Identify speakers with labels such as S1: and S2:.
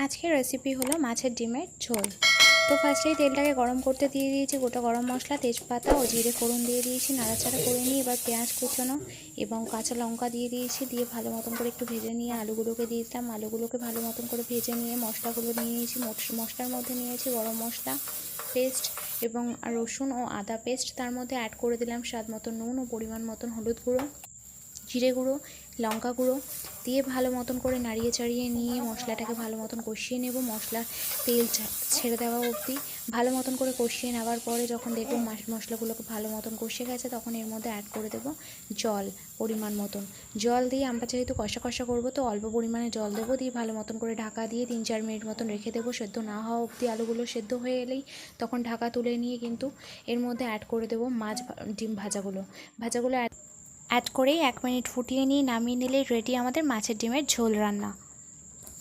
S1: আজকের রেসিপি হলো মাছের ডিমের ঝোল। তো ফার্স্টেই তেলটাকে গরম করতে দিয়ে দিয়েছি, গোটা গরম মশলা, তেজপাতা ও জিরে ফোড়ন দিয়ে দিয়েছি, নাড়াচাড়া করে নিয়ে এবার পেঁয়াজ কুচোনো এবং কাঁচা লঙ্কা দিয়ে দিয়েছি, দিয়ে ভালো মতন করে একটু ভেজে নিয়ে আলুগুলোকে দিয়ে দিলাম। আলুগুলোকে ভালো মতন করে ভেজে নিয়ে মশলাগুলো নিয়ে নিয়েছি। মশলার মধ্যে নিয়েছি গরম মশলা পেস্ট এবং রসুন ও আদা পেস্ট, তার মধ্যে অ্যাড করে দিলাম স্বাদ মতো নুন ও পরিমাণ মতন হলুদ গুঁড়ো, জিরে গুঁড়ো, লঙ্কা গুঁড়ো দিয়ে ভালো মতন করে নাড়িয়ে চাড়িয়ে নিয়ে মশলাটাকে ভালো মতন কষিয়ে নেব। মশলা তেল ছেড়ে দেওয়া অবধি ভালো মতন করে কষিয়ে নেওয়ার পরে যখন দেখব মশলাগুলোকে ভালো মতন কষে গেছে, তখন এর মধ্যে অ্যাড করে দেব জল পরিমাণ মতন। জল দিয়ে আমরা যেহেতু কষা কষা করবো, তো অল্প পরিমাণে জল দেবো, দিয়ে ভালো মতন করে ঢাকা দিয়ে 3-4 মিনিট মতন রেখে দেবো। সেদ্ধ না হওয়া অবধি আলুগুলো সেদ্ধ হয়ে এলেই তখন ঢাকা তুলে নিয়ে কিন্তু এর মধ্যে অ্যাড করে দেবো ডিম ভাজাগুলো অ্যাড করেই 1 মিনিট ফুটিয়ে নিয়ে নামিয়ে নিলেই রেডি আমাদের মাছের ডিমের ঝোল রান্না।